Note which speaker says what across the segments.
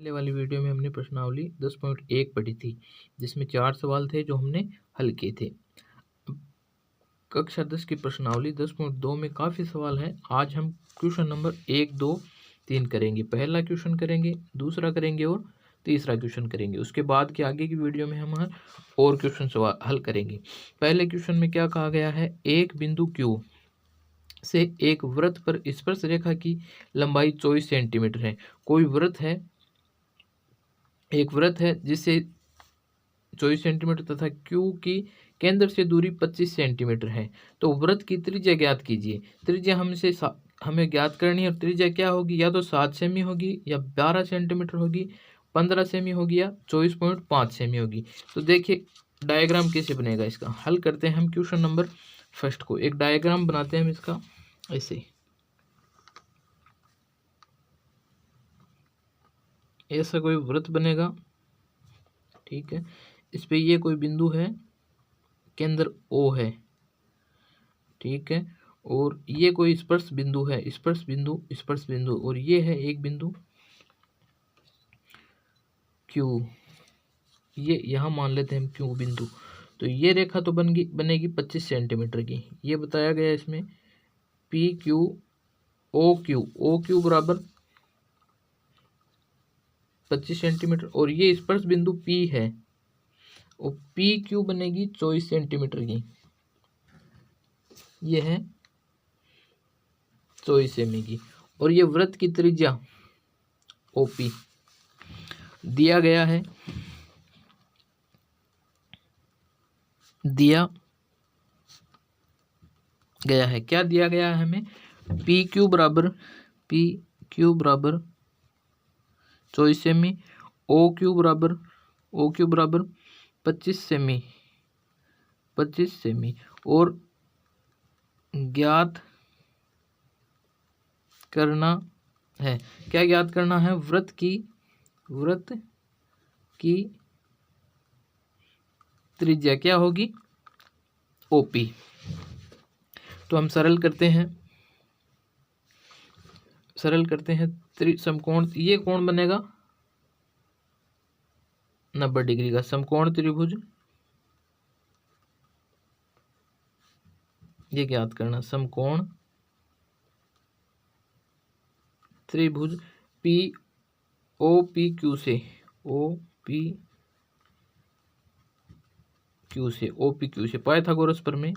Speaker 1: पहले वाली वीडियो में हमने प्रश्नावली 10.1 पढ़ी थी, जिसमें 4 सवाल थे जो हमने हल किए थे। कक्षा 10 की प्रश्नावली 10.2 में काफ़ी सवाल हैं। आज हम क्वेश्चन नंबर 1, 2, 3 करेंगे। पहला क्वेश्चन करेंगे, दूसरा करेंगे और तीसरा क्वेश्चन करेंगे। उसके बाद के आगे की वीडियो में हम और क्वेश्चन सवाल हल करेंगे। पहले क्वेश्चन में क्या कहा गया है, एक बिंदु Q से एक वृत्त पर स्पर्श रेखा की लंबाई 24 सेंटीमीटर है। कोई वृत्त है, एक वृत्त है जिससे 24 सेंटीमीटर तथा Q की केंद्र से दूरी 25 सेंटीमीटर है। तो वृत्त की त्रिज्या ज्ञात कीजिए। त्रिज्या हमें ज्ञात करनी है और त्रिज्या क्या होगी, या तो 7 सेमी होगी, या 12 सेंटीमीटर होगी, 15 सेमी होगी, या 24.5 सेमी होगी। तो देखिए डायग्राम कैसे बनेगा इसका। हल करते हैं हम क्वेश्चन नंबर फर्स्ट को। एक डायग्राम बनाते हैं हम इसका ऐसे। ऐसा कोई वृत्त बनेगा, ठीक है। इस पे ये कोई बिंदु है, केंद्र O है, ठीक है। और ये कोई स्पर्श बिंदु है, स्पर्श बिंदु, और ये है एक बिंदु Q। ये यहाँ मान लेते हैं हम Q बिंदु। तो ये रेखा तो बनेगी 25 सेंटीमीटर की। ये बताया गया इसमें PQ OQ बराबर 25 सेंटीमीटर, और ये स्पर्श बिंदु P है और PQ बनेगी 24 सेंटीमीटर की। ये है 24 सेमी की, और ये वृत्त की त्रिज्या OP दिया गया है। क्या दिया गया है हमें, PQ बराबर 24 सेमी, OQ बराबर 25 सेमी, और ज्ञात करना है, क्या ज्ञात करना है, वृत्त की त्रिज्या क्या होगी, OP। तो हम सरल करते हैं समकोण। ये कोण बनेगा 90 डिग्री का समकोण त्रिभुज। ये ज्ञात करना समकोण त्रिभुज OPQ से पाइथागोरस प्रमेय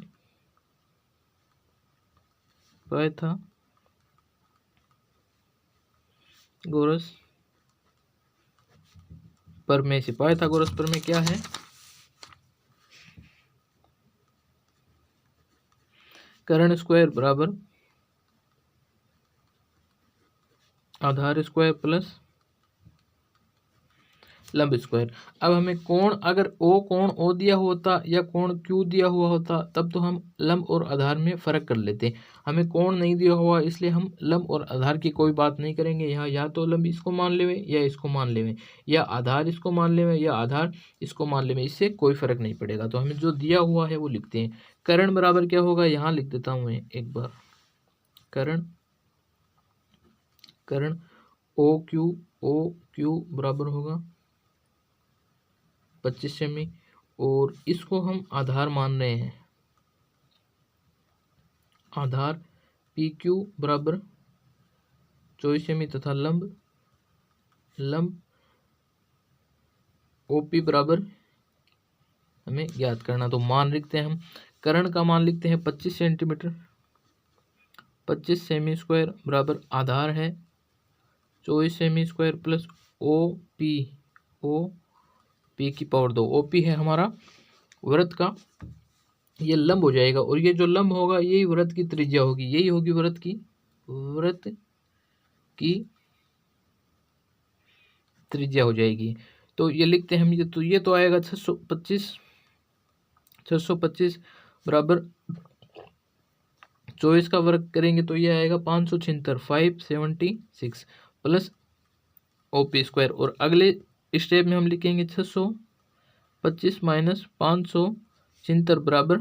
Speaker 1: पाइथागोरस प्रमेय क्या है, कर्ण स्क्वायर बराबर आधार स्क्वायर प्लस लंब स्क्वायर। अब हमें कोण, अगर कोण O दिया होता या कोण Q दिया हुआ होता, तब तो हम लंब और आधार में फर्क कर लेते। हमें कोण नहीं दिया हुआ, इसलिए हम लंब और आधार की कोई बात नहीं करेंगे। यहाँ या तो लंब इसको मान लेवे या इसको मान लेवे, या आधार इसको मान लेवे या आधार इसको मान लेवे, इससे कोई फर्क नहीं पड़ेगा। तो हमें जो दिया हुआ है वो लिखते हैं। कर्ण बराबर क्या होगा, यहाँ लिख देता हूँ मैं एक बार। कर्ण OQ बराबर होगा 25 सेमी, और इसको हम आधार मान रहे हैं। आधार PQ बराबर 24 सेमी तथा लंब OP बराबर हमें ज्ञात करना। तो मान लिखते हैं हम, कर्ण का मान लिखते हैं 25 सेंटीमीटर, 25 सेमी स्क्वायर बराबर आधार है 24 सेमी स्क्वायर प्लस OP की पावर 2। OP है हमारा वृत्त का, ये लंब हो जाएगा, और ये जो लंब होगा यही वृत्त की त्रिज्या होगी, यही होगी वृत्त की त्रिज्या हो जाएगी। तो ये लिखते हैं हम, ये तो आएगा 625 बराबर 24 का वर्ग करेंगे तो ये आएगा 576 प्लस OP स्क्वायर। और अगले स्टेप में हम लिखेंगे 625 माइनस 576 बराबर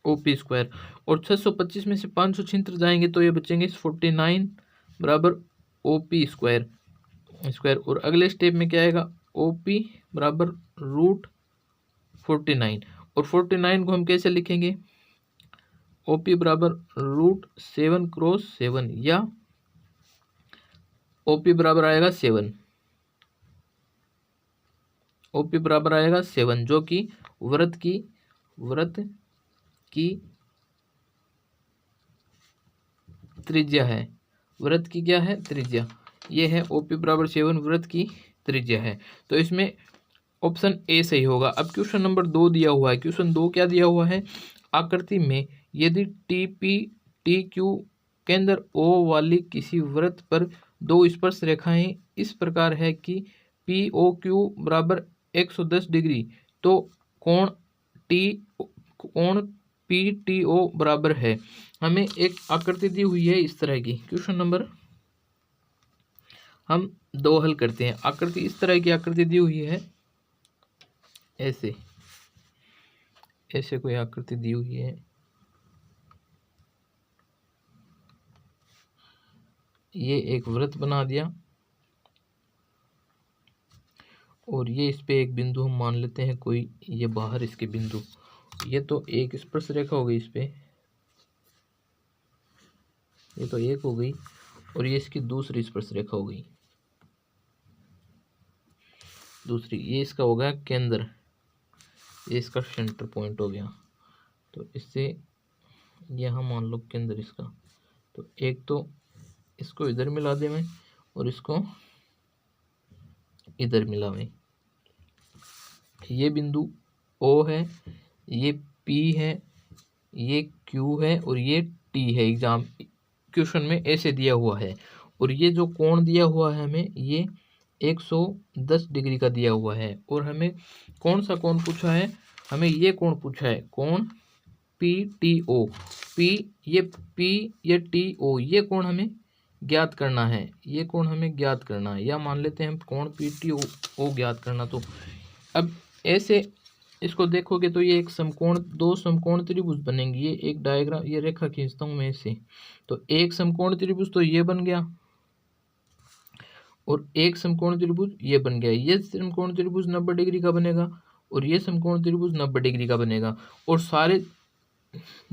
Speaker 1: OP स्क्वायर, और 625 में से 576 जाएंगे तो ये बचेंगे 49 बराबर OP स्क्वायर। स्क्वायर। और अगले स्टेप में क्या आएगा, OP बराबर √49। और 49 को हम कैसे लिखेंगे, OP बराबर √7 क्रॉस 7, या OP बराबर आएगा 7, OP बराबर आएगा 7, जो कि वृत्त की त्रिज्या है। वृत्त की क्या है, त्रिज्या। ये है OP बराबर 7 वृत्त की त्रिज्या है। तो इसमें ऑप्शन ए सही होगा। अब क्वेश्चन नंबर 2 दिया हुआ है। क्वेश्चन 2 क्या दिया हुआ है, आकृति में यदि TP TQ केंद्र O वाली किसी वृत्त पर दो स्पर्श रेखाएं इस प्रकार है कि POQ बराबर 110 डिग्री, तो कोण PTO बराबर है। हमें एक आकृति दी हुई है इस तरह की। क्वेश्चन नंबर हम 2 हल करते हैं। आकृति इस तरह की आकृति दी हुई है, ऐसे कोई आकृति दी हुई है। ये एक वृत्त बना दिया और ये इस पे एक बिंदु हम मान लेते हैं कोई, ये बाहर इसके बिंदु, ये तो एक स्पर्श रेखा हो गई इस पे, ये तो एक हो गई, और ये इसकी दूसरी स्पर्श रेखा हो गई, दूसरी। ये इसका हो गया केंद्र, ये इसका सेंटर पॉइंट हो गया। तो इससे यहाँ मान लो केंद्र इसका, तो एक तो इसको इधर मिला दे मैं और इसको इधर मिला मैं। ये बिंदु O है, ये P है, ये Q है और ये T है। एग्जाम क्वेश्चन में ऐसे दिया हुआ है। और ये जो कोण दिया हुआ है हमें, ये 110 डिग्री का दिया हुआ है। और हमें कौन सा कोण पूछा है, हमें ये कोण पूछा है, कोण PTO। ये TO, ये कोण हमें ज्ञात करना है, ये कोण हमें ज्ञात करना है, या मान लेते हैं हम कोण PTO ज्ञात करना। तो अब ऐसे इसको देखोगे तो ये एक समकोण, दो समकोण त्रिभुज बनेंगे। ये एक डायग्राम, ये रेखा खींचता हूँ मैं इससे, तो एक समकोण त्रिभुज तो ये बन गया और एक समकोण त्रिभुज ये बन गया। ये समकोण त्रिभुज 90 डिग्री का बनेगा और ये समकोण त्रिभुज 90 डिग्री का बनेगा। और सारे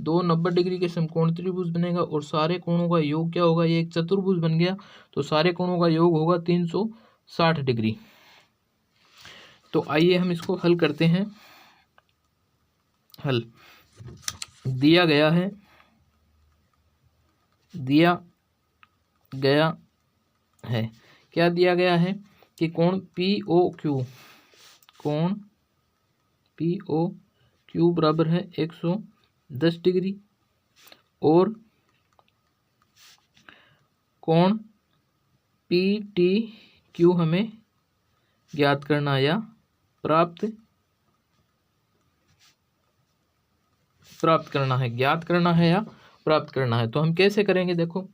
Speaker 1: दो 90 डिग्री के समकोण त्रिभुज बनेगा और सारे कोणों का योग क्या होगा, ये एक चतुर्भुज बन गया, तो सारे कोणों का योग होगा 360 डिग्री। तो आइए हम इसको हल करते हैं। हल दिया गया है, क्या दिया गया है कि कोण POQ बराबर है 110 डिग्री और कोण PTQ हमें ज्ञात करना या प्राप्त करना है, ज्ञात करना है या प्राप्त करना है। तो हम कैसे करेंगे, देखो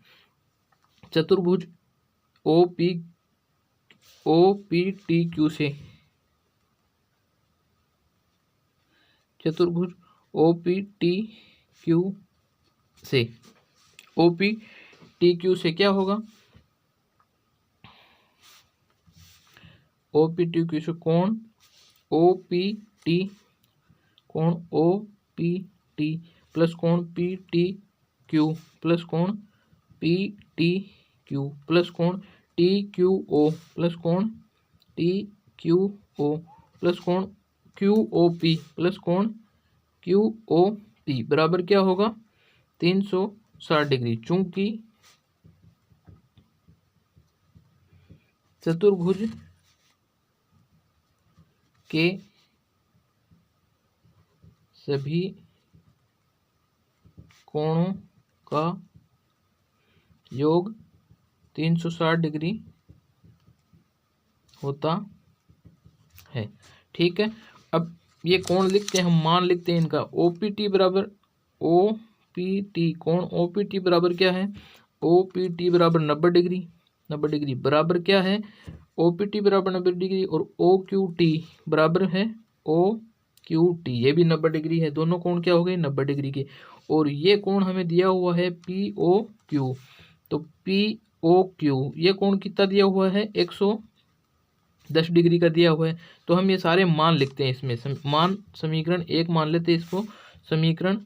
Speaker 1: चतुर्भुज OPTQ से, चतुर्भुज OPTQ से क्या होगा, OPTQ से कोण OPT प्लस कोण PTQ प्लस कोण PTQ प्लस कोण TQO प्लस कोण TQO प्लस कोण QOP प्लस कोण QOP बराबर क्या होगा 360 डिग्री। चूंकि चतुर्भुज के सभी कोणों का योग 360 डिग्री होता है। ठीक है, अब ये कोण लिखते हैं, हम मान लिखते हैं इनका। OPT बराबर OPT, कोण OPT बराबर क्या है, OPT बराबर 90 डिग्री, 90 डिग्री बराबर क्या है, OPT बराबर 90 डिग्री और OQT बराबर है OQT, ये भी 90 डिग्री है। दोनों कोण क्या हो गए 90 डिग्री के। और ये कोण हमें दिया हुआ है POQ, तो ओ क्यू, ये कोण कितना दिया हुआ है 110 डिग्री का दिया हुआ है। तो हम ये सारे मान लिखते हैं इसमें, मान समीकरण 1 मान लेते हैं इसको, समीकरण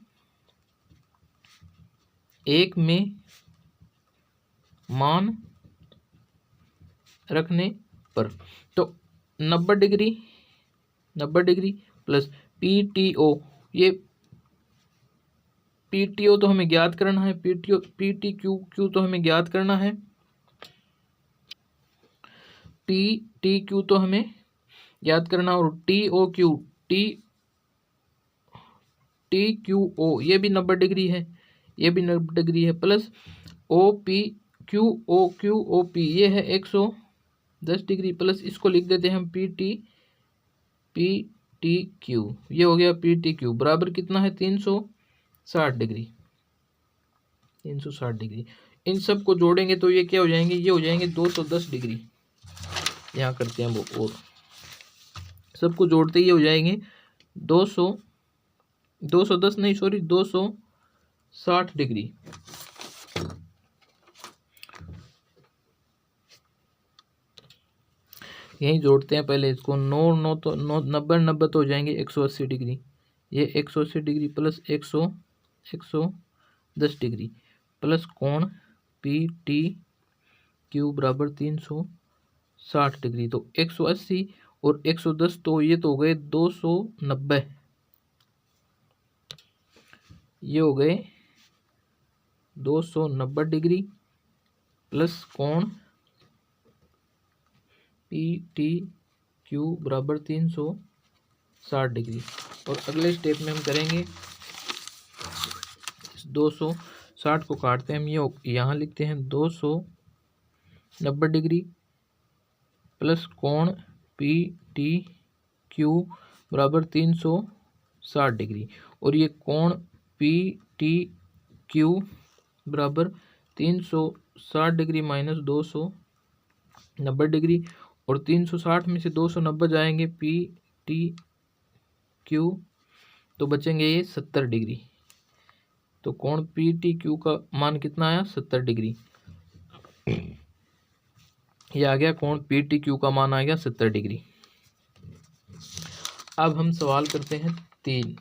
Speaker 1: 1 में मान रखने पर तो 90 डिग्री प्लस PTO, ये PTO तो हमें ज्ञात करना है, PTQ तो हमें ज्ञात करना है, PTQ तो हमें ज्ञात करना, और TQO ये भी 90 डिग्री है, ये भी 90 डिग्री है, प्लस OPQOP ये है 110 डिग्री, प्लस इसको लिख देते हैं हम PTQ, ये हो गया PTQ बराबर कितना है 360 डिग्री। इन सब को जोड़ेंगे तो ये क्या हो जाएंगे, ये हो जाएंगे 210 डिग्री। यहाँ करते हैं वो, और सबको जोड़ते ही हो जाएंगे 260 डिग्री। यही जोड़ते हैं पहले इसको, 90 तो हो जाएंगे 180 डिग्री, ये 180 डिग्री प्लस 110 डिग्री प्लस कोण PTQ बराबर 360 डिग्री। तो 180 और 110 तो ये तो हो गए 290, ये हो गए 290 डिग्री प्लस कोण PTQ बराबर 360 डिग्री। और अगले स्टेप में हम करेंगे 260 को काटते हैं हम, ये यहाँ लिखते हैं 290 डिग्री प्लस कोण PTQ बराबर 360 डिग्री, और ये कोण PTQ बराबर 360 डिग्री माइनस 290 डिग्री, और 360 में से 290 जाएंगे PTQ तो बचेंगे ये 70 डिग्री। तो कोण PTQ का मान कितना आया 70 डिग्री, ये आ गया कोण PTQ का मान आ गया 70 डिग्री। अब हम सवाल करते हैं 3,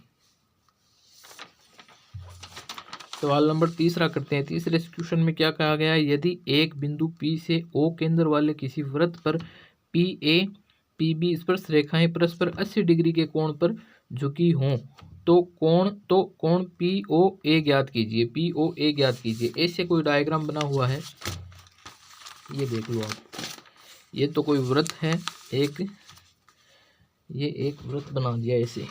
Speaker 1: सवाल नंबर तीसरा करते हैं। तीसरे क्वेश्चन में क्या कहा गया है, यदि एक बिंदु P से O केंद्र वाले किसी वृत्त पर PA PB स्पर्श रेखाएं परस्पर 80 डिग्री के कोण पर झुकी हों तो कोण POA ज्ञात कीजिए, POA ज्ञात कीजिए। ऐसे कोई डायग्राम बना हुआ है, ये देख लो आप, ये तो कोई वृत्त है एक, ये एक वृत्त बना दिया ऐसे,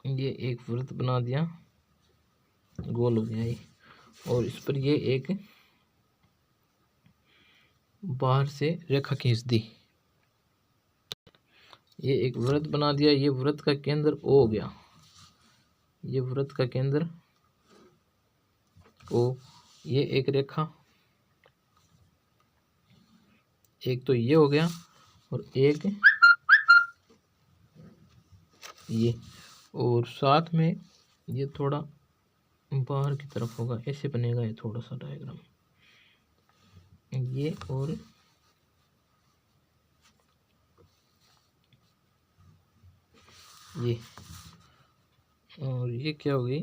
Speaker 1: ये एक वृत्त बना दिया, गोल हो गया ये, और इस पर ये एक बाहर से रेखा खींच दी, ये एक वृत्त बना दिया, ये वृत्त का केंद्र O हो गया, ये वृत्त का केंद्र O, ये एक रेखा, एक तो ये हो गया और एक ये, और साथ में ये थोड़ा बाहर की तरफ होगा, ऐसे बनेगा ये थोड़ा सा डायग्राम, ये और ये, और ये क्या हो गई,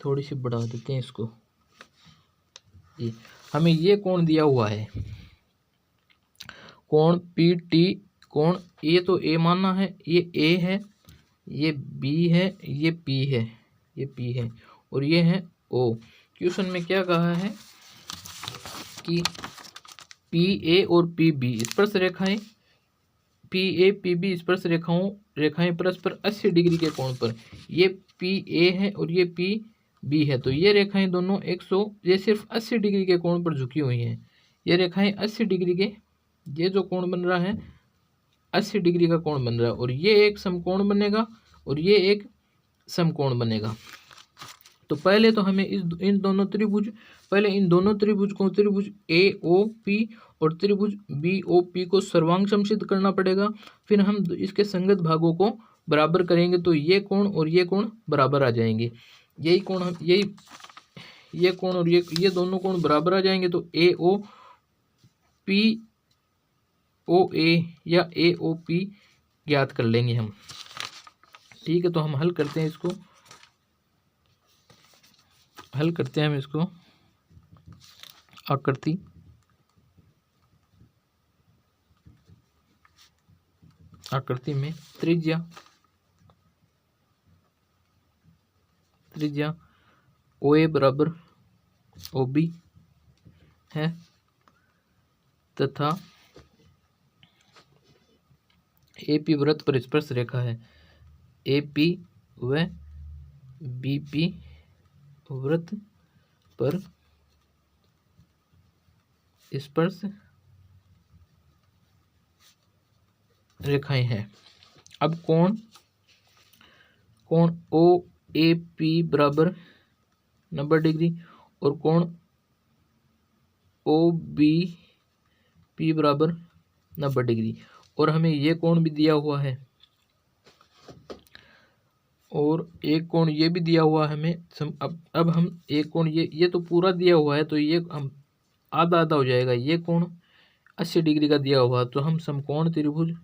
Speaker 1: थोड़ी सी बढ़ा देते हैं इसको, ये हमें ये कोण दिया हुआ है, कोण PT, कोण ये तो A मानना है, ये A है, ये B है, ये P है, ये P है, और ये है O। क्वेश्चन में क्या कहा है कि PA और PB स्पर्श रेखाएं, PA PB स्पर्श रेखाएं परस्पर 80 डिग्री के कोण पर, ये PA है और ये PB है, तो ये रेखाएं दोनों ये सिर्फ 80 डिग्री के कोण पर झुकी हुई हैं, ये रेखाएं 80 डिग्री के, ये जो कोण बन रहा है 80 डिग्री का कोण बन रहा है, और ये एक समकोण बनेगा और ये एक समकोण बनेगा। तो पहले तो हमें इन दोनों त्रिभुज को, त्रिभुज AOP और त्रिभुज BOP को सर्वांग समसिद्ध करना पड़ेगा, फिर हम इसके संगत भागों को बराबर करेंगे तो ये कोण और ये कोण बराबर आ जाएंगे। यही कोण हम ये कोण और ये दोनों कोण बराबर आ जाएंगे तो ए ओ पी ओ ए या ए ओ पी ज्ञात कर लेंगे हम। ठीक है, तो हम हल करते हैं इसको, हल करते हैं हम इसको। आकृति में त्रिज्या ओ ए बराबर ओ बी है तथा ए पी वृत्त पर स्पर्श रेखा है। ए पी व बी पी वृत्त पर स्पर्श रेखाएं हैं। अब कोण ओ ए पी बराबर 90 डिग्री और कोण ओ बी पी बराबर 90 डिग्री, और हमें ये कोण भी दिया हुआ है और एक कोण ये भी दिया हुआ है हमें। अब हम एक कोण ये तो पूरा दिया हुआ है तो ये हम आधा आधा हो जाएगा। ये कोण 80 डिग्री का दिया हुआ तो हम समकोण त्रिभुज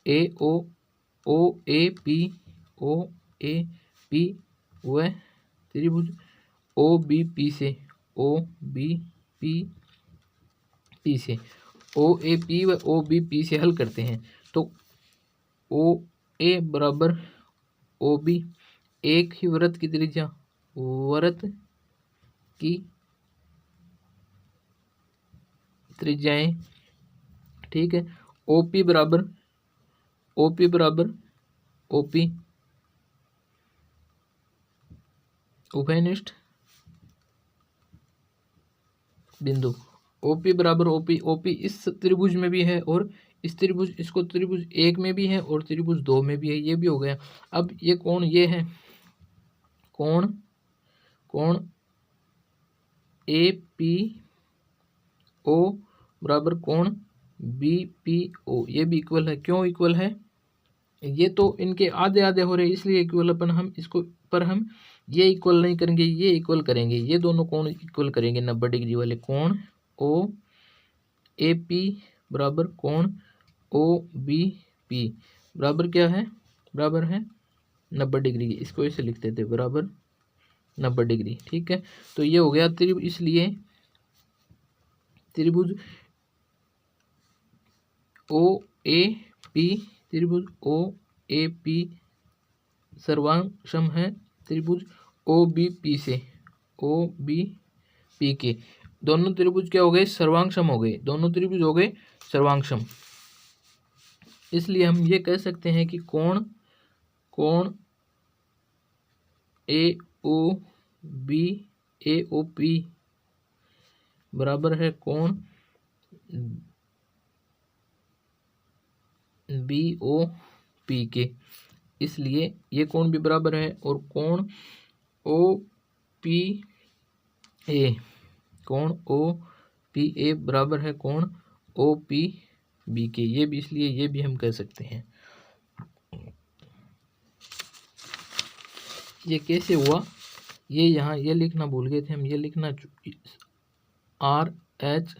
Speaker 1: ए ओ ए पी व त्रिभुज ओ बी पी से ओ ए पी व ओ बी पी से हल करते हैं तो ओ ए बराबर ओ बी, एक ही वृत्त की त्रिज्या, वृत्त की त्रिज्याएं। ठीक है, ओ पी बराबर उभयनिष्ठ बिंदु। ओपी बराबर ओपी इस त्रिभुज में भी है और इस त्रिभुज 1 में भी है और त्रिभुज 2 में भी है, ये भी हो गया। अब ये कोण ये है कोण ए पी ओ बराबर कोण बी पी ओ, ये भी इक्वल है। क्यों इक्वल है? ये तो इनके आधे आधे हो रहे हैं इसलिए इक्वल, अपन हम इसको पर हम ये इक्वल नहीं करेंगे, ये इक्वल करेंगे। ये दोनों कोण इक्वल करेंगे 90 डिग्री वाले। कोण ओ ए पी बराबर कोण ओ बी पी बराबर क्या है? बराबर है 90 डिग्री की। इसको ऐसे लिखते थे बराबर 90 डिग्री। ठीक है, तो ये हो गया त्रिभुज। इसलिए त्रिभुज ओ ए पी सर्वांगसम है त्रिभुज ओ बी पी के। दोनों त्रिभुज क्या हो गए? सर्वांगसम हो गए। दोनों त्रिभुज हो गए सर्वांगसम। इसलिए हम ये कह सकते हैं कि कोण ए ओ पी बराबर है कोण बी ओ पी के। इसलिए ये कोण भी बराबर है और कोण ओ पी ए बराबर है कोण ओ पी बी के। ये भी, इसलिए ये भी हम कह सकते हैं। ये कैसे हुआ? ये यहाँ ये लिखना भूल गए थे हम। ये लिखना आर एच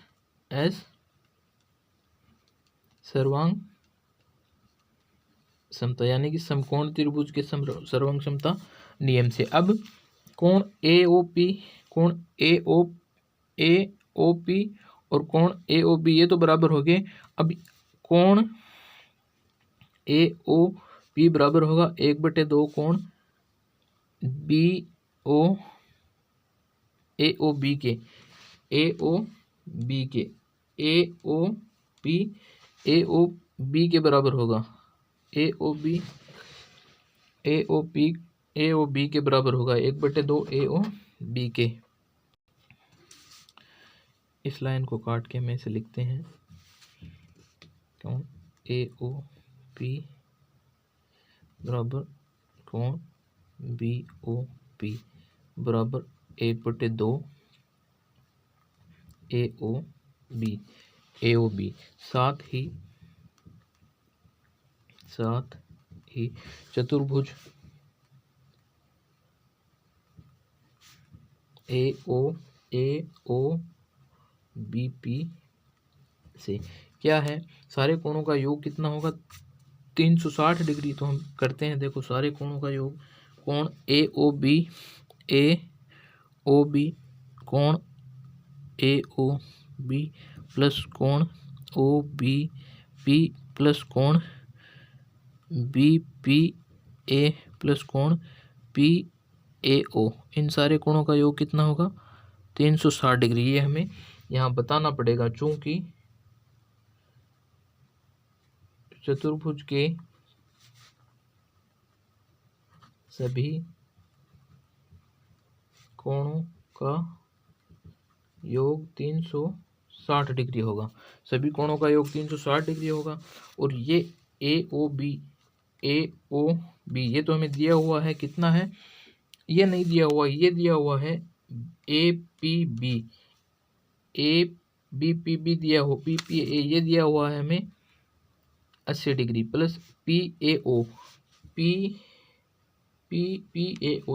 Speaker 1: एस सर्वांग समता, यानी कि समकोण त्रिभुज के सर्वांग समता नियम से। अब कोण ए ओ पी और कोण ए ओ बी ये तो बराबर हो गए। अब कोण ए ओ पी बराबर होगा 1/2 कोण बी ओ ए ओ बी के ए ओ बी के बराबर होगा। ए ओ बी के बराबर होगा 1/2 ए ओ बी के। इस लाइन को काट के हम इसे लिखते हैं कोण ए ओ पी बराबर कोण बी ओ पी बराबर 1/2 AOB साथ ही चतुर्भुज AOBP से क्या है, सारे कोणों का योग कितना होगा 360 डिग्री। तो हम करते हैं, देखो सारे कोणों का योग, कोण AOB कोण AOB प्लस कोण OBP प्लस कोण BPA प्लस कोण PAO, इन सारे कोणों का योग कितना होगा 360 डिग्री। ये हमें यहाँ बताना पड़ेगा, चूंकि चतुर्भुज के सभी कोणों का योग 360 डिग्री होगा, सभी कोणों का योग 360 डिग्री होगा। और ये AOB ये तो हमें दिया हुआ है, कितना है, ये नहीं दिया हुआ, ये दिया हुआ है APB ABPB दिया हो, PPA ये दिया हुआ है हमें 80 डिग्री प्लस PAO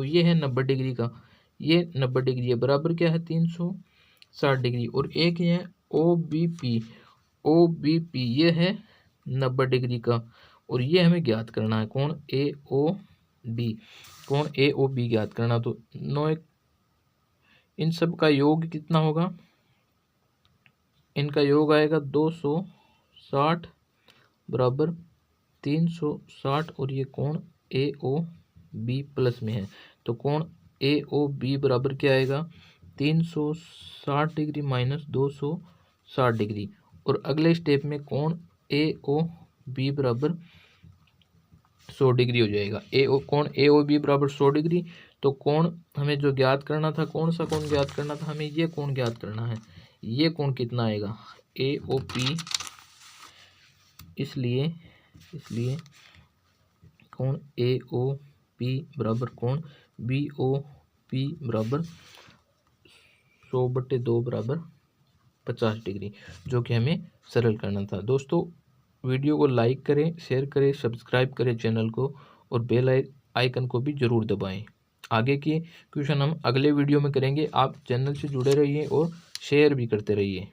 Speaker 1: ये है 90 डिग्री का, ये 90 डिग्री है, बराबर क्या है 360 डिग्री। और एक ये है OBP ये है 90 डिग्री का, और ये हमें ज्ञात करना है कोण AOB ज्ञात करना। तो 9 इन सब का योग कितना होगा, इनका योग आएगा 260 बराबर 360, और ये कोण AOB प्लस में है, तो कोण AOB बराबर क्या आएगा 360 डिग्री माइनस 260 डिग्री। और अगले स्टेप में कोण AOB बराबर 100 डिग्री हो जाएगा। कोण AOB बराबर 100 डिग्री। तो कोण हमें जो ज्ञात करना था, कौन सा कोण ज्ञात करना था, हमें ये कोण ज्ञात करना है। ये कोण कितना आएगा AOP, इसलिए कोण AOP बराबर कोण BOP बराबर 100/2 बराबर 50 डिग्री, जो कि हमें सरल करना था। दोस्तों वीडियो को लाइक करें, शेयर करें, सब्सक्राइब करें चैनल को, और बेल आइकन को भी ज़रूर दबाएं। आगे के क्वेश्चन हम अगले वीडियो में करेंगे। आप चैनल से जुड़े रहिए और शेयर भी करते रहिए।